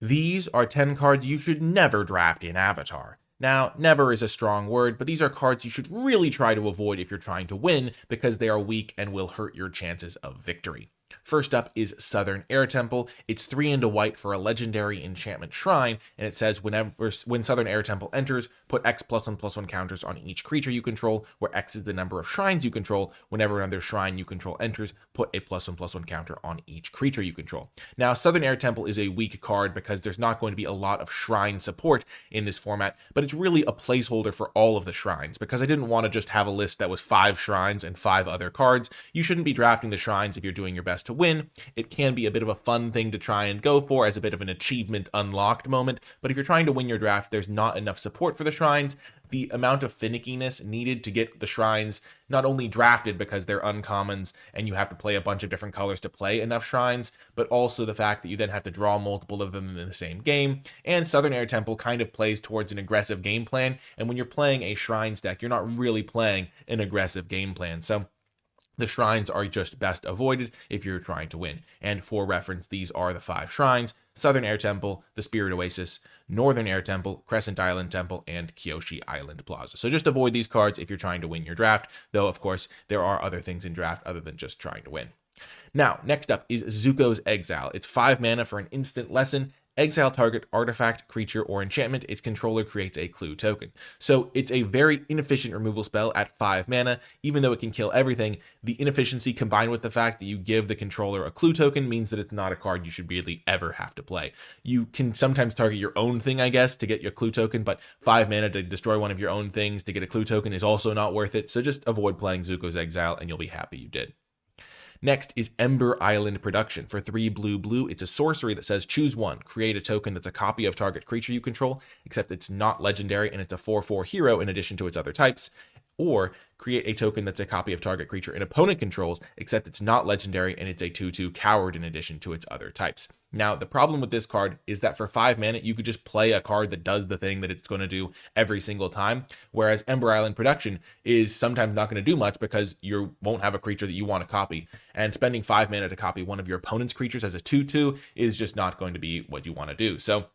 These are 10 cards you should never draft in Avatar. Now, never is a strong word, but these are cards you should really try to avoid if you're trying to win because they are weak and will hurt your chances of victory. First up is Southern Air Temple. It's 3 into white for a legendary enchantment shrine, and it says when Southern Air Temple enters, put X +1/+1 counters on each creature you control, where X is the number of shrines you control. Whenever another shrine you control enters, put a +1/+1 counter on each creature you control. Now, Southern Air Temple is a weak card because there's not going to be a lot of shrine support in this format, but it's really a placeholder for all of the shrines because I didn't want to just have a list that was 5 shrines and 5 other cards. You shouldn't be drafting the shrines if you're doing your best to win. It can be a bit of a fun thing to try and go for as a bit of an achievement unlocked moment, but if you're trying to win your draft, there's not enough support for the shrines. The amount of finickiness needed to get the shrines not only drafted because they're uncommons and you have to play a bunch of different colors to play enough shrines, but also the fact that you then have to draw multiple of them in the same game. And Southern Air Temple kind of plays towards an aggressive game plan, and when you're playing a shrines deck, you're not really playing an aggressive game plan. So the shrines are just best avoided if you're trying to win. And for reference, these are the 5 shrines: Southern Air Temple, the Spirit Oasis, Northern Air Temple, Crescent Island Temple, and Kyoshi Island Plaza. So just avoid these cards if you're trying to win your draft, though of course there are other things in draft other than just trying to win. Now, next up is Zuko's Exile. It's 5 mana for an instant lesson. Exile target artifact, creature, or enchantment. Its controller creates a clue token. So it's a very inefficient removal spell at 5 mana. Even though it can kill everything, the inefficiency combined with the fact that you give the controller a clue token means that it's not a card you should really ever have to play. You can sometimes target your own thing, I guess, to get your clue token, but 5 mana to destroy one of your own things to get a clue token is also not worth it. So just avoid playing Zuko's Exile and you'll be happy you did. Next is Ember Island Production. For 3 blue, it's a sorcery that says choose one. Create a token that's a copy of target creature you control, except it's not legendary and it's a 4/4 hero in addition to its other types. Or create a token that's a copy of target creature an opponent controls, except it's not legendary and it's a 2/2 coward in addition to its other types. Now, the problem with this card is that for 5 mana, you could just play a card that does the thing that it's going to do every single time, whereas Ember Island Production is sometimes not going to do much because you won't have a creature that you want to copy, and spending 5 mana to copy one of your opponent's creatures as a 2/2 is just not going to be what you want to do. So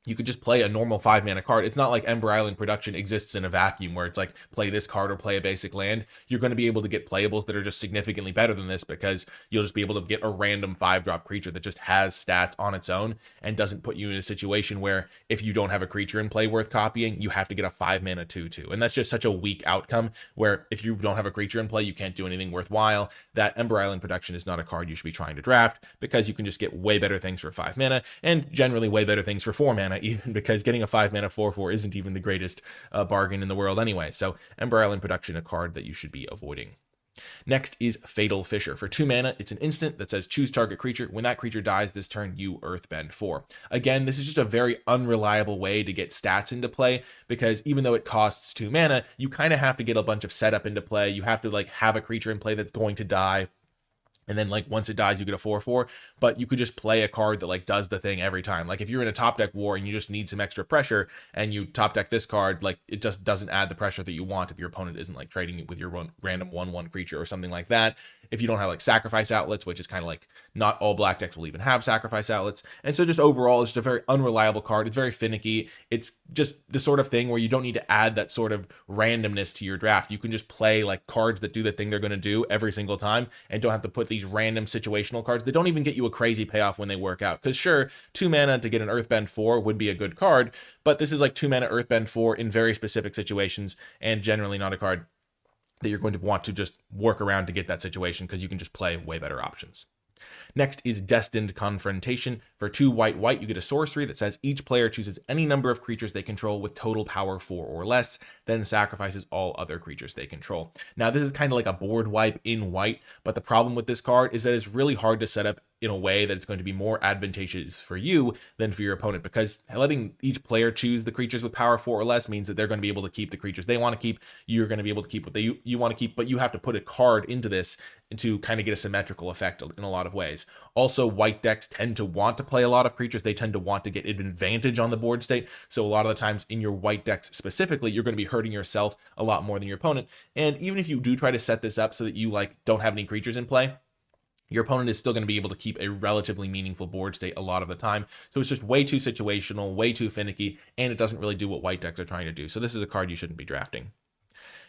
you could just play a normal 5 mana card. It's not like Ember Island Production exists in a vacuum where it's like play this card or play a basic land. You're going to be able to get playables that are just significantly better than this because you'll just be able to get a random 5-drop creature that just has stats on its own and doesn't put you in a situation where if you don't have a creature in play worth copying, you have to get a 5 mana 2/2. And that's just such a weak outcome where if you don't have a creature in play, you can't do anything worthwhile. That Ember Island Production is not a card you should be trying to draft because you can just get way better things for 5 mana and generally way better things for 4 mana, even because getting a 5 mana 4/4 isn't even the greatest bargain in the world anyway. So Ember Island Production, a card that you should be avoiding. Next is Fatal Fissure. For 2 mana, it's an instant that says choose target creature. When that creature dies this turn, you earthbend 4. Again, this is just a very unreliable way to get stats into play because even though it costs 2 mana, you kind of have to get a bunch of setup into play. You have to have a creature in play that's going to die. And then once it dies, you get a 4/4, but you could just play a card that does the thing every time. If you're in a top deck war and you just need some extra pressure and you top deck this card, it just doesn't add the pressure that you want if your opponent isn't trading it with your random 1/1 creature or something like that. If you don't have sacrifice outlets, which is kind of not all black decks will even have sacrifice outlets. And so just overall, it's just a very unreliable card. It's very finicky. It's just the sort of thing where you don't need to add that sort of randomness to your draft. You can just play cards that do the thing they're going to do every single time and don't have to put these random situational cards that don't even get you a crazy payoff when they work out. Because sure, 2 mana to get an Earthbend 4 would be a good card, but this is 2 mana Earthbend 4 in very specific situations and generally not a card that you're going to want to just work around to get that situation because you can just play way better options. Next is Destined Confrontation. For 2 white, you get a sorcery that says each player chooses any number of creatures they control with total power 4 or less, then sacrifices all other creatures they control. Now, this is kind of like a board wipe in white, but the problem with this card is that it's really hard to set up in a way that it's going to be more advantageous for you than for your opponent, because letting each player choose the creatures with power 4 or less means that they're going to be able to keep the creatures they want to keep. You're going to be able to keep what you want to keep, but you have to put a card into this to kind of get a symmetrical effect in a lot of ways. Also, white decks tend to want to play a lot of creatures. They tend to want to get an advantage on the board state. So a lot of the times in your white decks specifically, you're going to be hurting yourself a lot more than your opponent. And even if you do try to set this up so that you don't have any creatures in play, your opponent is still going to be able to keep a relatively meaningful board state a lot of the time. So it's just way too situational, way too finicky, and it doesn't really do what white decks are trying to do. So this is a card you shouldn't be drafting.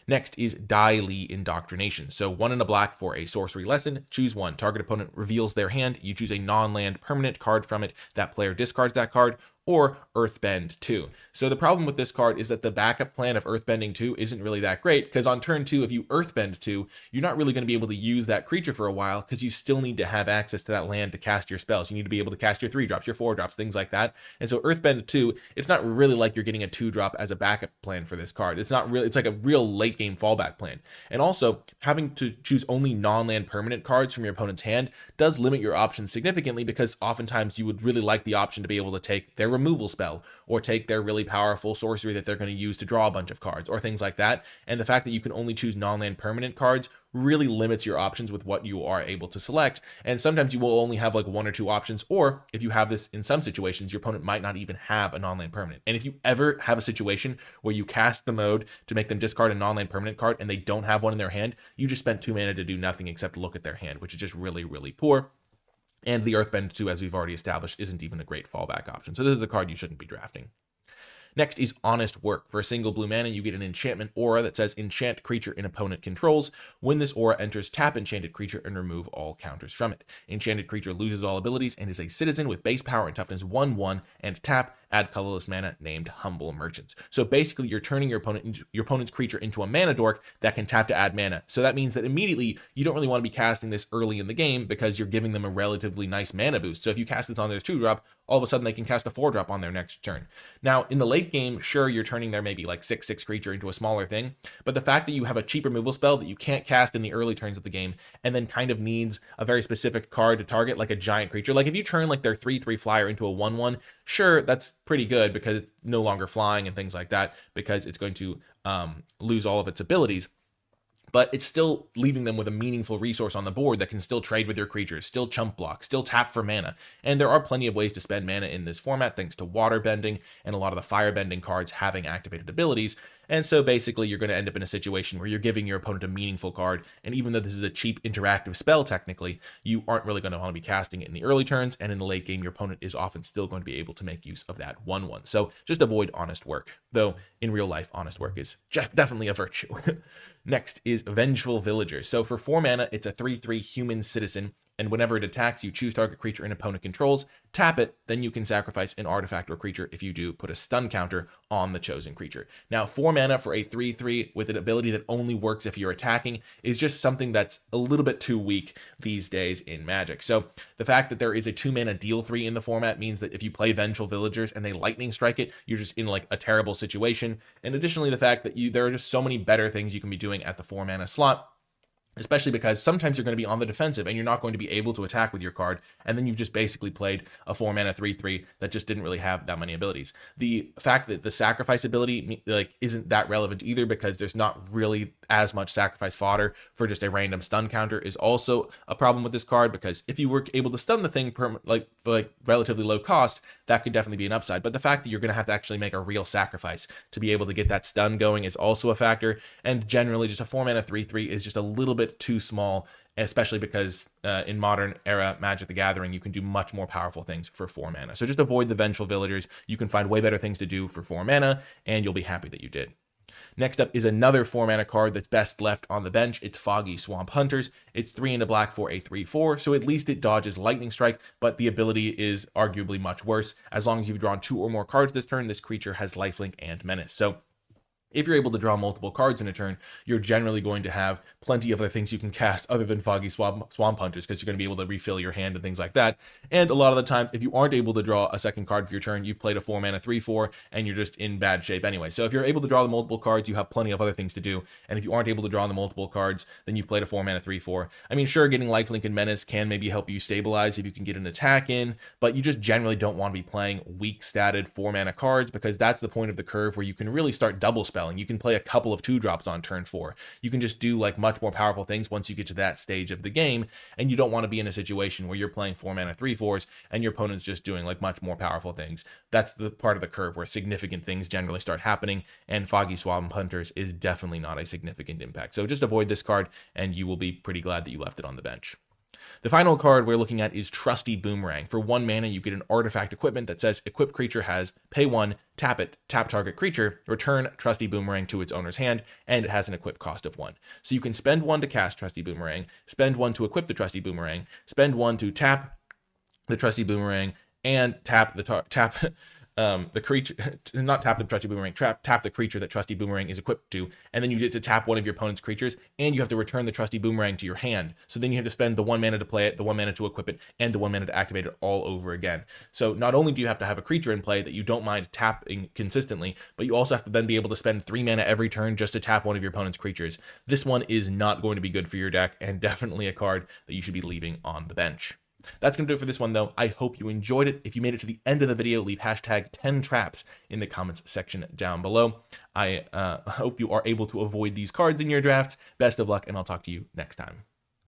Next is Dai Li Indoctrination. So 1 and a black for a sorcery lesson. Choose one. Target opponent reveals their hand. You choose a non-land permanent card from it. That player discards that card, or Earthbend 2. So the problem with this card is that the backup plan of Earthbending 2 isn't really that great, because on turn 2, if you Earthbend 2, you're not really going to be able to use that creature for a while, because you still need to have access to that land to cast your spells. You need to be able to cast your 3-drops, your 4-drops, things like that. And so Earthbend 2, it's not really like you're getting a 2-drop as a backup plan for this card. It's not really, it's like a real late game fallback plan. And also, having to choose only non-land permanent cards from your opponent's hand does limit your options significantly, because oftentimes you would really like the option to be able to take their removal spell, or take their really powerful sorcery that they're going to use to draw a bunch of cards, or things like that. And the fact that you can only choose non-land permanent cards really limits your options with what you are able to select. And sometimes you will only have like 1 or 2 options, or if you have this in some situations, your opponent might not even have a non-land permanent. And if you ever have a situation where you cast the mode to make them discard a non-land permanent card and they don't have one in their hand, you just spent 2 mana to do nothing except look at their hand, which is just really, really poor. And the Earthbend 2, as we've already established, isn't even a great fallback option. So this is a card you shouldn't be drafting. Next is Honest Work. For a single blue mana, you get an enchantment aura that says enchant creature an opponent controls. When this aura enters, tap enchanted creature and remove all counters from it. Enchanted creature loses all abilities and is a citizen with base power and toughness 1/1, and tap, add colorless mana named Humble Merchants. So basically you're turning your opponent's creature into a mana dork that can tap to add mana. So that means that immediately you don't really want to be casting this early in the game, because you're giving them a relatively nice mana boost. So if you cast this on their 2-drop, all of a sudden they can cast a 4-drop on their next turn. Now in the late game, sure, you're turning their maybe like 6/6 creature into a smaller thing, but the fact that you have a cheap removal spell that you can't cast in the early turns of the game, and then kind of needs a very specific card to target, like a giant creature, like if you turn like their 3/3 flyer into a 1/1, sure, that's pretty good because it's no longer flying and things like that, because it's going to lose all of its abilities. But it's still leaving them with a meaningful resource on the board that can still trade with your creatures, still chump block, still tap for mana. And there are plenty of ways to spend mana in this format, thanks to water bending and a lot of the fire bending cards having activated abilities. And so basically you're going to end up in a situation where you're giving your opponent a meaningful card, and even though this is a cheap interactive spell technically, you aren't really going to want to be casting it in the early turns, and in the late game your opponent is often still going to be able to make use of that 1/1. So just avoid Honest Work, though in real life Honest Work is definitely a virtue. Next is Vengeful Villager. So for 4 mana, it's a 3/3 human citizen, and whenever it attacks, you choose target creature an opponent controls, tap it, then you can sacrifice an artifact or creature. If you do, put a stun counter on the chosen creature. Now 4 mana for a 3/3 with an ability that only works if you're attacking is just something that's a little bit too weak these days in Magic. So the fact that there is a 2 mana deal 3 in the format means that if you play Vengeful Villagers and they lightning strike it, you're just in like a terrible situation. And additionally, the fact that there are just so many better things you can be doing at the 4 mana slot, especially because sometimes you're going to be on the defensive and you're not going to be able to attack with your card, and then you've just basically played a 4 mana 3/3 that just didn't really have that many abilities. The fact that the sacrifice ability like isn't that relevant either, because there's not really as much sacrifice fodder for just a random stun counter, is also a problem with this card, because if you were able to stun the thing for relatively low cost, that could definitely be an upside. But the fact that you're going to have to actually make a real sacrifice to be able to get that stun going is also a factor. And generally just a 4 mana 3/3 is just a little bit too small, especially because in modern era Magic the Gathering, you can do much more powerful things for 4 mana. So just avoid the Vengeful Villagers. You can find way better things to do for 4 mana, and you'll be happy that you did. Next up is another 4 mana card that's best left on the bench. It's Foggy Swamp Hunters. It's 3 and a black for a 3/4, so at least it dodges Lightning Strike, but the ability is arguably much worse. As long as you've drawn 2 or more cards this turn, this creature has lifelink and menace. So if you're able to draw multiple cards in a turn, you're generally going to have plenty of other things you can cast other than Foggy Swamp Hunters, because you're going to be able to refill your hand and things like that. And a lot of the time, if you aren't able to draw a second card for your turn, you've played a 4 mana 3/4 and you're just in bad shape anyway. So if you're able to draw the multiple cards, you have plenty of other things to do. And if you aren't able to draw the multiple cards, then you've played a 4 mana 3/4. I mean, sure, getting lifelink and menace can maybe help you stabilize if you can get an attack in, but you just generally don't want to be playing weak statted 4 mana cards, because that's the point of the curve where you can really start double spelling. You can play a couple of 2-drops on turn 4. You can just do like much more powerful things once you get to that stage of the game, and you don't want to be in a situation where you're playing 4 mana 3/4s and your opponent's just doing like much more powerful things. That's the part of the curve where significant things generally start happening, and Foggy Swamp Hunters is definitely not a significant impact. So just avoid this card and you will be pretty glad that you left it on the bench. The final card we're looking at is Trusty Boomerang. For 1 mana, you get an artifact equipment that says equipped creature has pay 1, tap it, tap target creature, return Trusty Boomerang to its owner's hand, and it has an equip cost of 1. So you can spend 1 to cast Trusty Boomerang, spend 1 to equip the Trusty Boomerang, spend 1 to tap the Trusty Boomerang, and tap the creature, not tap the Trusty Boomerang, tap the creature that Trusty Boomerang is equipped to, and then you get to tap one of your opponent's creatures, and you have to return the Trusty Boomerang to your hand. So then you have to spend the 1 mana to play it, the 1 mana to equip it, and the 1 mana to activate it all over again. So not only do you have to have a creature in play that you don't mind tapping consistently, but you also have to then be able to spend 3 mana every turn just to tap one of your opponent's creatures. This one is not going to be good for your deck, and definitely a card that you should be leaving on the bench. That's going to do it for this one, though. I hope you enjoyed it. If you made it to the end of the video, leave hashtag 10traps in the comments section down below. I hope you are able to avoid these cards in your drafts. Best of luck, and I'll talk to you next time.